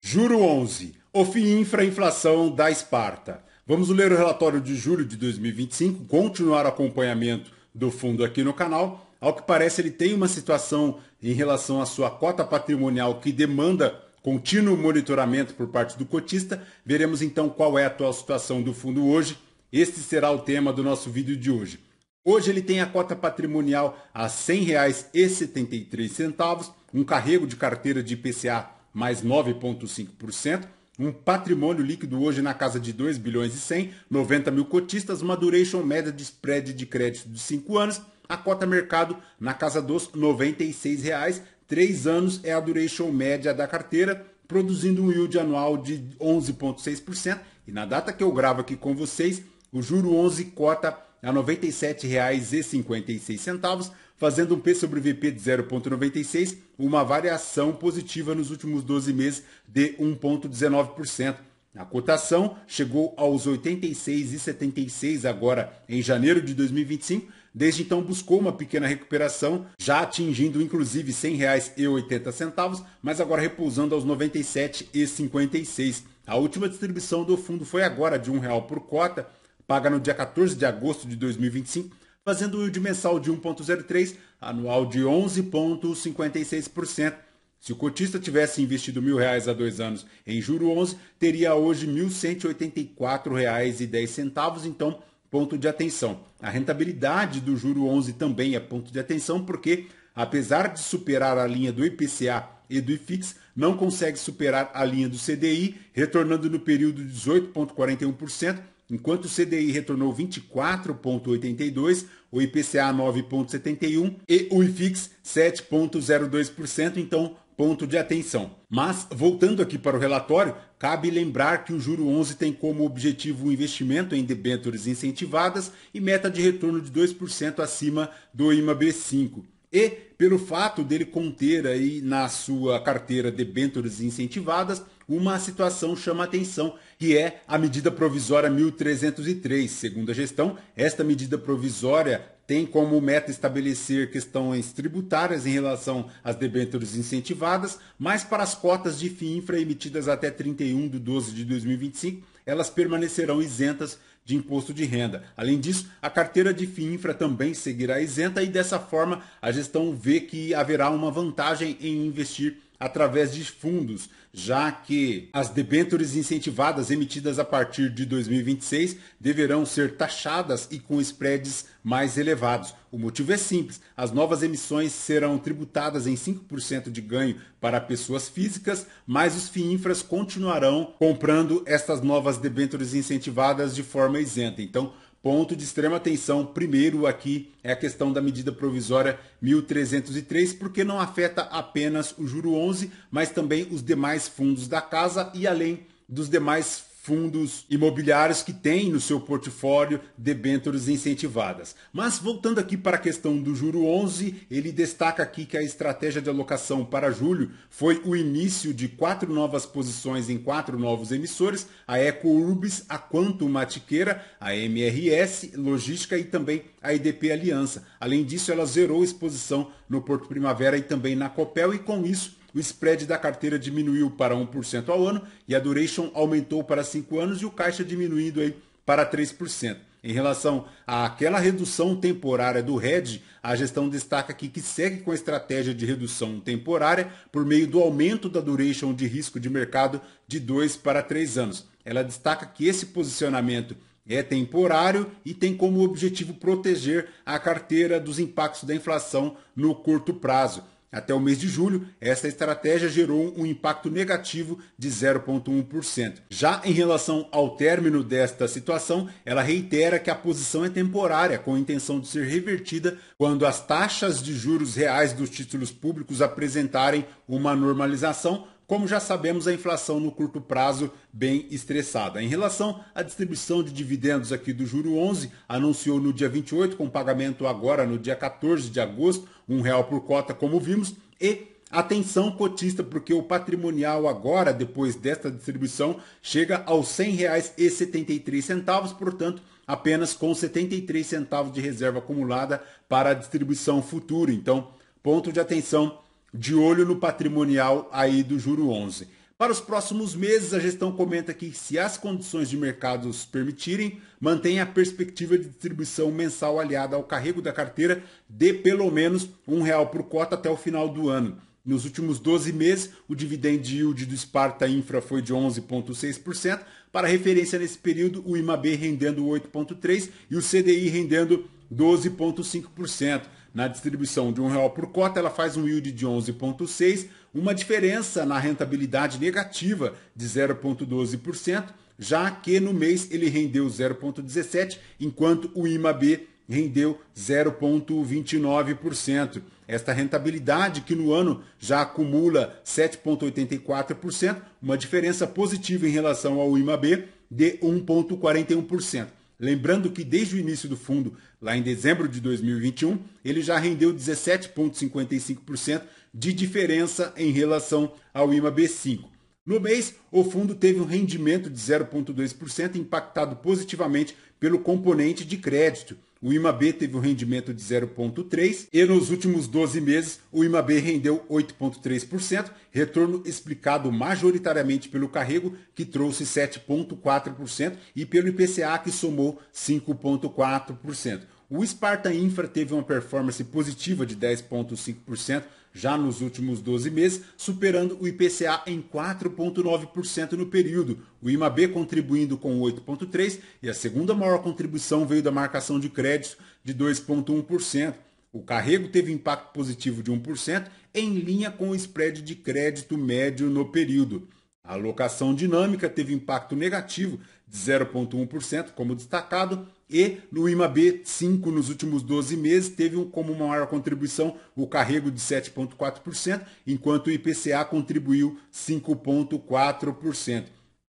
Juro 11. O FIINFRA inflação da Esparta. Vamos ler o relatório de julho de 2025, continuar o acompanhamento do fundo aqui no canal. Ao que parece, ele tem uma situação em relação à sua cota patrimonial que demanda contínuo monitoramento por parte do cotista. Veremos então qual é a atual situação do fundo hoje. Este será o tema do nosso vídeo de hoje. Hoje ele tem a cota patrimonial a R$ 100,73, um carrego de carteira de IPCA mais 9,5%, um patrimônio líquido hoje na casa de 2 bilhões e 100, 90 mil cotistas, uma duration média de spread de crédito de 5 anos, a cota mercado na casa dos R$ 96, 3 anos é a duration média da carteira, produzindo um yield anual de 11,6%, e na data que eu gravo aqui com vocês, o juro 11 cota a R$ 97,56, fazendo um P sobre VP de 0,96, uma variação positiva nos últimos 12 meses de 1,19%. A cotação chegou aos 86,76 agora em janeiro de 2025. Desde então buscou uma pequena recuperação, já atingindo inclusive R$ 100,80, mas agora repousando aos 97,56. A última distribuição do fundo foi agora de R$ 1 por cota, paga no dia 14 de agosto de 2025, fazendo um yield mensal de 1,03, anual de 11,56%. Se o cotista tivesse investido R$ 1.000 há 2 anos em juro 11, teria hoje R$ 1.184,10, então ponto de atenção. A rentabilidade do juro 11 também é ponto de atenção, porque apesar de superar a linha do IPCA e do IFIX, não consegue superar a linha do CDI, retornando no período de 18,41%, enquanto o CDI retornou 24,82%, o IPCA 9,71% e o IFIX 7,02%, então ponto de atenção. Mas, voltando aqui para o relatório, cabe lembrar que o juro 11 tem como objetivo o investimento em debêntures incentivadas e meta de retorno de 2% acima do IMAB5. E, pelo fato dele conter aí na sua carteira debêntures incentivadas, uma situação chama atenção, que é a medida provisória 1303. Segundo a gestão, esta medida provisória tem como meta estabelecer questões tributárias em relação às debêntures incentivadas, mas para as cotas de FIINFRA emitidas até 31/12 de 2025, elas permanecerão isentas de imposto de renda. Além disso, a carteira de FIINFRA também seguirá isenta e dessa forma a gestão vê que haverá uma vantagem em investir através de fundos, já que as debêntures incentivadas emitidas a partir de 2026 deverão ser taxadas e com spreads mais elevados. O motivo é simples, as novas emissões serão tributadas em 5% de ganho para pessoas físicas, mas os FIINFRAs continuarão comprando estas novas debêntures incentivadas de forma isenta. Então, ponto de extrema atenção, primeiro aqui, é a questão da medida provisória 1303, porque não afeta apenas o juro 11, mas também os demais fundos da casa e além dos demais fundos imobiliários que têm no seu portfólio debêntures incentivadas. Mas voltando aqui para a questão do juro 11, ele destaca aqui que a estratégia de alocação para julho foi o início de 4 novas posições em 4 novos emissores, a EcoUrbis, a Quantum Matiqueira, a MRS Logística e também a IDP Aliança. Além disso, ela zerou exposição no Porto Primavera e também na Copel e com isso o spread da carteira diminuiu para 1% ao ano e a duration aumentou para 5 anos e o caixa diminuindo aí para 3%. Em relação àquela redução temporária do hedge, a gestão destaca aqui que segue com a estratégia de redução temporária por meio do aumento da duration de risco de mercado de 2 para 3 anos. Ela destaca que esse posicionamento é temporário e tem como objetivo proteger a carteira dos impactos da inflação no curto prazo. Até o mês de julho, essa estratégia gerou um impacto negativo de 0,1%. Já em relação ao término desta situação, ela reitera que a posição é temporária, com a intenção de ser revertida quando as taxas de juros reais dos títulos públicos apresentarem uma normalização. Como já sabemos, a inflação no curto prazo bem estressada. Em relação à distribuição de dividendos aqui do juro 11, anunciou no dia 28, com pagamento agora no dia 14 de agosto, R$ 1 por cota, como vimos, e atenção cotista, porque o patrimonial agora, depois desta distribuição, chega aos R$ 100,73, portanto, apenas com 73 centavos de reserva acumulada para a distribuição futura. Então, ponto de atenção, de olho no patrimonial aí do juro 11. Para os próximos meses, a gestão comenta que, se as condições de mercado permitirem, mantém a perspectiva de distribuição mensal aliada ao carrego da carteira de pelo menos R$ 1 por cota até o final do ano. Nos últimos 12 meses, o dividend yield do Sparta Infra foi de 11,6%. Para referência, nesse período, o IMAB rendendo 8,3% e o CDI rendendo 12,5%. Na distribuição de R$ 1 por cota, ela faz um yield de 11,6%, uma diferença na rentabilidade negativa de 0,12%, já que no mês ele rendeu 0,17%, enquanto o IMAB rendeu 0,29%. Esta rentabilidade, que no ano já acumula 7,84%, uma diferença positiva em relação ao IMAB de 1,41%. Lembrando que desde o início do fundo, lá em dezembro de 2021, ele já rendeu 17,55% de diferença em relação ao IMAB5. No mês, o fundo teve um rendimento de 0,2%, impactado positivamente pelo componente de crédito. O IMAB teve um rendimento de 0,3% e nos últimos 12 meses o IMAB rendeu 8,3%, retorno explicado majoritariamente pelo carrego, que trouxe 7,4%, e pelo IPCA, que somou 5,4%. O Sparta Infra teve uma performance positiva de 10,5% já nos últimos 12 meses, superando o IPCA em 4,9% no período. O IMAB contribuindo com 8,3% e a segunda maior contribuição veio da marcação de crédito de 2,1%. O carrego teve impacto positivo de 1%, em linha com o spread de crédito médio no período. A alocação dinâmica teve impacto negativo de 0,1%, como destacado, e no IMAB 5 nos últimos 12 meses teve como maior contribuição o carrego de 7,4%, enquanto o IPCA contribuiu 5,4%.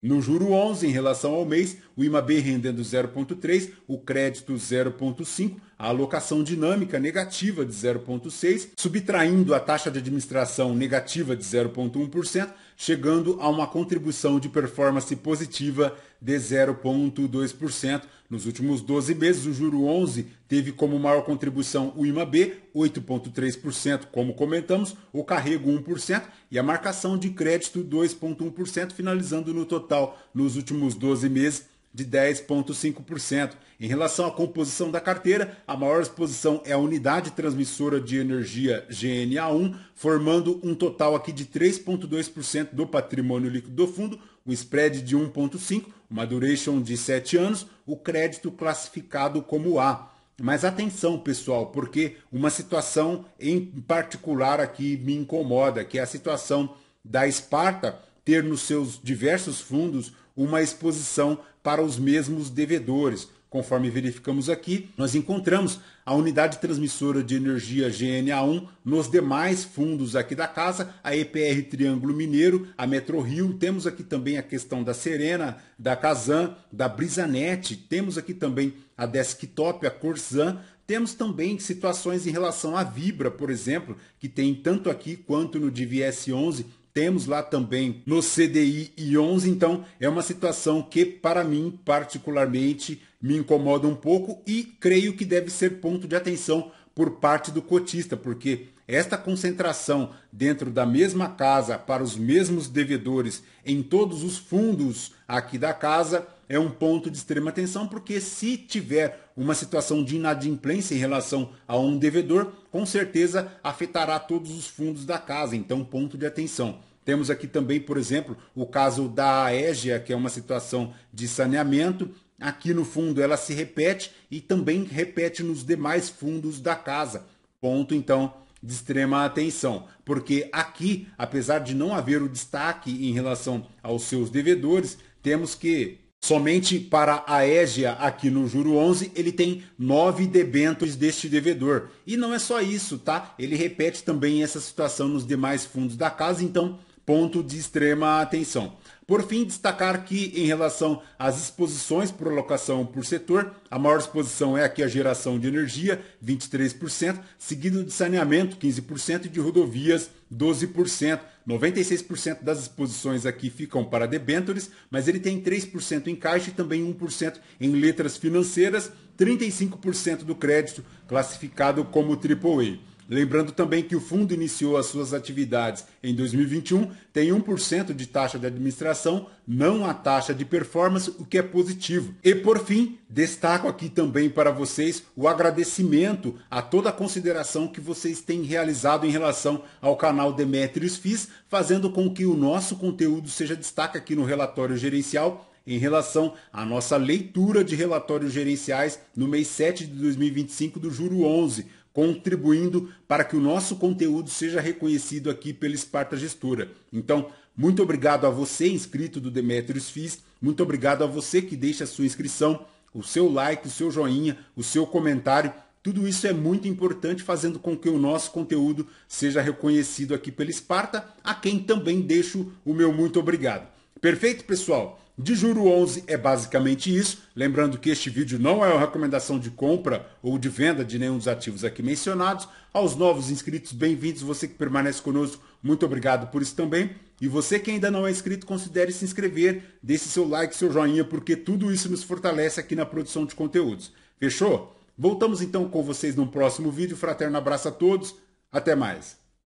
No juro 11, em relação ao mês, o IMAB rendendo 0,3%, o crédito 0,5%, a alocação dinâmica negativa de 0,6%, subtraindo a taxa de administração negativa de 0,1%, chegando a uma contribuição de performance positiva de 0,2%. Nos últimos 12 meses, o juro 11 teve como maior contribuição o IMAB, 8,3%, como comentamos, o carrego 1% e a marcação de crédito 2,1%, finalizando no total, nos últimos 12 meses, de 10,5%. Em relação à composição da carteira, a maior exposição é a unidade transmissora de energia GNA1, formando um total aqui de 3,2% do patrimônio líquido do fundo, o spread de 1,5%, uma duration de 7 anos, o crédito classificado como A. Mas atenção, pessoal, porque uma situação em particular aqui me incomoda, que é a situação da Sparta ter nos seus diversos fundos uma exposição para os mesmos devedores. Conforme verificamos aqui, nós encontramos a unidade transmissora de energia GNA1 nos demais fundos aqui da casa, a EPR Triângulo Mineiro, a MetroRio, temos aqui também a questão da Serena, da Casan, da Brisanet, temos aqui também a Desktop, a Corsan, temos também situações em relação à Vibra, por exemplo, que tem tanto aqui quanto no DVS 11, temos lá também no CDI e 11, então é uma situação que para mim particularmente me incomoda um pouco e creio que deve ser ponto de atenção por parte do cotista, porque esta concentração dentro da mesma casa para os mesmos devedores em todos os fundos aqui da casa é um ponto de extrema atenção, porque se tiver uma situação de inadimplência em relação a um devedor, com certeza afetará todos os fundos da casa, então ponto de atenção. Temos aqui também, por exemplo, o caso da Aégia, que é uma situação de saneamento. Aqui no fundo ela se repete e também repete nos demais fundos da casa. Ponto, então, de extrema atenção, porque aqui, apesar de não haver o destaque em relação aos seus devedores, temos que somente para a Aégia, aqui no juro 11, ele tem 9 debêntures deste devedor. E não é só isso, tá? Ele repete também essa situação nos demais fundos da casa, então, ponto de extrema atenção. Por fim, destacar que, em relação às exposições por alocação por setor, a maior exposição é aqui a geração de energia, 23%, seguido de saneamento, 15%, e de rodovias, 12%. 96% das exposições aqui ficam para debêntures, mas ele tem 3% em caixa e também 1% em letras financeiras, 35% do crédito classificado como AAA. Lembrando também que o fundo iniciou as suas atividades em 2021, tem 1% de taxa de administração, não a taxa de performance, o que é positivo. E por fim, destaco aqui também para vocês o agradecimento a toda a consideração que vocês têm realizado em relação ao canal Demetrius FIIs, fazendo com que o nosso conteúdo seja destaque aqui no relatório gerencial em relação à nossa leitura de relatórios gerenciais no mês 7 de 2025 do Juro 11, contribuindo para que o nosso conteúdo seja reconhecido aqui pela Sparta Gestora. Então, muito obrigado a você, inscrito do Demetrius FIIs, muito obrigado a você que deixa a sua inscrição, o seu like, o seu joinha, o seu comentário. Tudo isso é muito importante, fazendo com que o nosso conteúdo seja reconhecido aqui pela Sparta, a quem também deixo o meu muito obrigado. Perfeito, pessoal? De Juro 11 é basicamente isso. Lembrando que este vídeo não é uma recomendação de compra ou de venda de nenhum dos ativos aqui mencionados. Aos novos inscritos, bem-vindos. Você que permanece conosco, muito obrigado por isso também. E você que ainda não é inscrito, considere se inscrever, deixe seu like, seu joinha, porque tudo isso nos fortalece aqui na produção de conteúdos. Fechou? Voltamos então com vocês no próximo vídeo. Fraterno abraço a todos. Até mais.